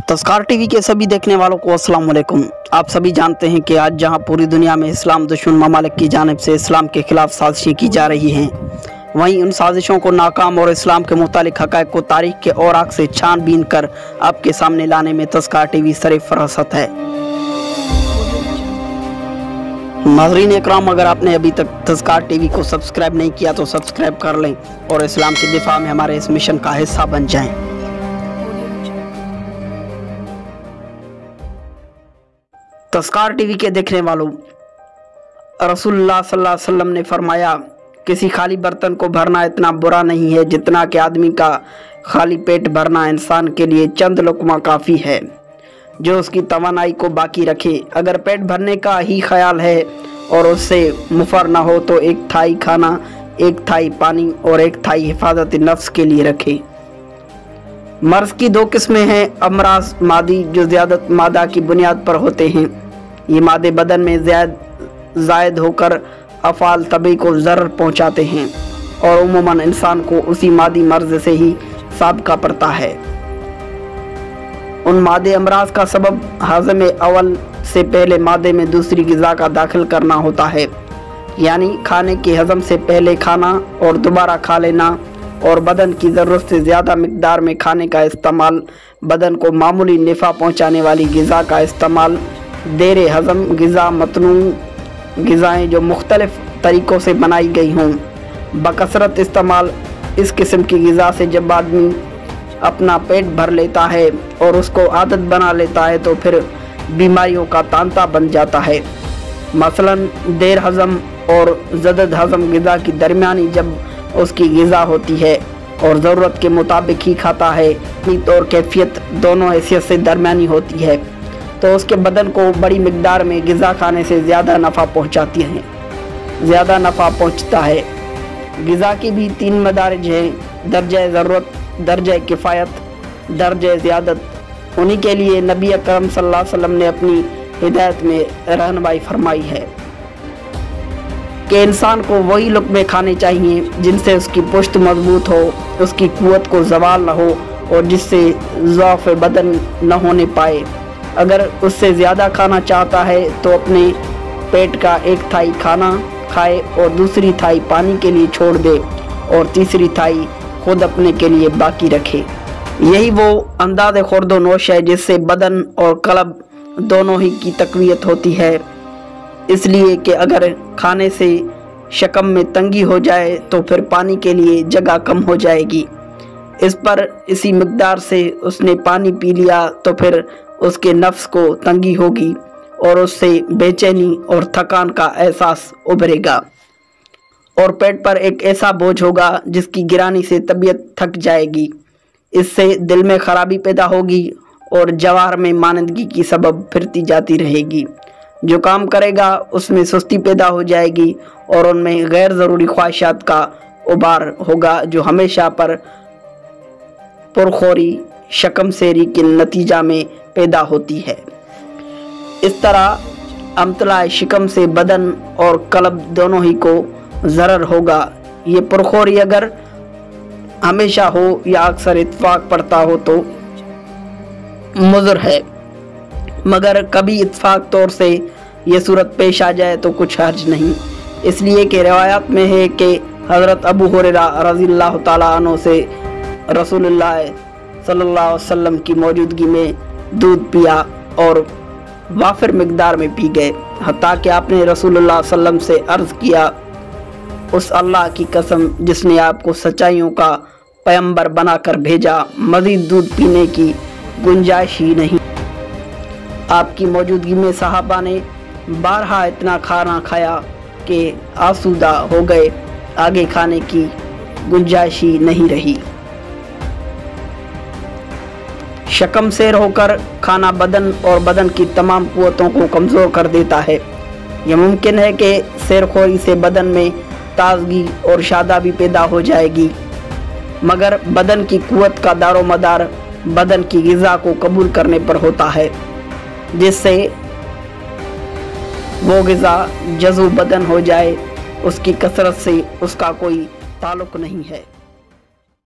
तस्कार TV के सभी देखने वालों को अस्सलाम वालेकुम। आप सभी जानते हैं कि आज जहां पूरी दुनिया में इस्लाम दुश्मन ममालिक की जानिब से इस्लाम के खिलाफ साजिशें की जा रही हैं, वहीं उन साजिशों को नाकाम और इस्लाम के मुतालिक हक़ाइक़ को तारीख़ के औराक से छानबीन कर आपके सामने लाने में तस्कार टीवी सरे फरासत है। नाज़रीन इकराम, अगर आपने अभी तक तस्कार टीवी को सब्सक्राइब नहीं किया तो सब्सक्राइब कर लें और इस्लाम के दिफा में हमारे इस मिशन का हिस्सा बन जाएं। तस्कार टीवी के देखने वालों, रसूलुल्लाह सल्लल्लाहु अलैहि वसल्लम ने फरमाया, किसी खाली बर्तन को भरना इतना बुरा नहीं है जितना कि आदमी का खाली पेट भरना इंसान के लिए चंद लुक़मा काफ़ी है जो उसकी तवानाई को बाकी रखे। अगर पेट भरने का ही ख्याल है और उससे मुफर ना हो तो एक थाई खाना, एक थाई पानी और एक थाई हिफाजत नफ्स के लिए रखे। मर्ज़ की दो किस्में हैं, अमराज मादी जो ज़्यादत मादा की बुनियाद पर होते हैं। ये मादे बदन में ज़ायद होकर अफ़ाल तबी को ज़रर पहुँचाते हैं और उमूमन इंसान को उसी मादी मर्ज़ से ही साबका पड़ता है। उन मादे अमराज का सबब हाज़म अवल से पहले मादे में दूसरी ग़िज़ा का दाखिल करना होता है, यानी खाने के हज़म से पहले खाना और दोबारा खा लेना और बदन की ज़रूरत से ज़्यादा मिक़दार में खाने का इस्तेमाल, बदन को मामूली नफ़ा पहुँचाने वाली ग़िज़ा का इस्तेमाल, देर हज़म ग़िज़ा, मतनू ग़िज़ाएँ जो मुख्तलिफ़ तरीक़ों से बनाई गई हों, बकसरत इस्तेमाल। इस किस्म की ग़िज़ा से जब आदमी अपना पेट भर लेता है और उसको आदत बना लेता है तो फिर बीमारियों का तांता बन जाता है। मसलन देर हज़म और ज़दद हज़म ग़िज़ा की दरमियानी जब उसकी ग़िज़ा होती है और ज़रूरत के मुताबिक ही खाता है, नीयत और कैफियत दोनों हैसियत से दरमियानी होती है, तो उसके बदन को बड़ी मिक़दार में ग़िज़ा खाने से ज़्यादा नफ़ा पहुँचता है। ग़िज़ा की भी 3 मदारिज हैं, दर्जा ज़रूरत, दर्जा किफ़ायत, दर्जा ज़ियादत। उन्हीं के लिए नबी अकरम सल्लल्लाहु अलैहि वसल्लम ने अपनी हिदायत में रहनुमाई फरमाई है कि इंसान को वही लुक़मे खाने चाहिए जिनसे उसकी पुश्त मजबूत हो, उसकी क़ुव्वत को ज़वाल न हो और जिससे ज़ौफ़ बदन न होने पाए। अगर उससे ज़्यादा खाना चाहता है तो अपने पेट का एक थाई खाना खाए और दूसरी थाई पानी के लिए छोड़ दे और तीसरी थाई खुद अपने के लिए बाकी रखे। यही वो अंदाज़ खुर्द व नोश है जिससे बदन और कल्ब दोनों ही की तक़वियत होती है। इसलिए कि अगर खाने से शकम में तंगी हो जाए तो फिर पानी के लिए जगह कम हो जाएगी। इस पर इसी मिक़दार से उसने पानी पी लिया तो फिर उसके नफ्स को तंगी होगी और उससे बेचैनी और थकान का एहसास उभरेगा और पेट पर एक ऐसा बोझ होगा जिसकी गिरानी से तबीयत थक जाएगी। इससे दिल में ख़राबी पैदा होगी और जवाहर में मानदगी की सबब फिरती जाती रहेगी। जो काम करेगा उसमें सुस्ती पैदा हो जाएगी और उनमें गैर ज़रूरी ख्वाहिशात का उबार होगा जो हमेशा पर पुरखोरी, शकम सेरी के नतीजा में पैदा होती है। इस तरह अमतला शिकम से बदन और कल्ब दोनों ही को ज़रर होगा। ये पुरखोरी अगर हमेशा हो या अक्सर इत्फाक पड़ता हो तो मुज़र है, मगर कभी इत्फाक तौर से ये सूरत पेश आ जाए तो कुछ हर्ज नहीं। इसलिए कि रिवायात में है कि हज़रत अबू हुरैरा रज़ियल्लाहु ताला अन्हु से रसूलुल्लाह सल्लल्लाहु अलैहि वसल्लम की मौजूदगी में दूध पिया और वाफिर मिक़दार में पी गए, हत्ता कि आपने रसूलुल्लाह सल्लम से अर्ज़ किया, उस अल्लाह की कसम जिसने आपको सच्चाइयों का पैगंबर बनाकर भेजा, मज़ीद दूध पीने की गुंजाइश ही नहीं। आपकी मौजूदगी में सहाबा ने बारहा इतना खाना खाया कि आसूदा हो गए, आगे खाने की गुंजाइश ही नहीं रही। शकम सेर होकर खाना बदन और बदन की तमाम क़ुव्वतों को कमज़ोर कर देता है। यह मुमकिन है कि सेरखोरी से बदन में ताज़गी और शादाबी पैदा हो जाएगी, मगर बदन की क़ुव्वत का दारो मदार बदन की ग़िज़ा को कबूल करने पर होता है, जिससे वो ग़िज़ा जज़्ब बदन हो जाए, उसकी कसरत से उसका कोई ताल्लुक़ नहीं है।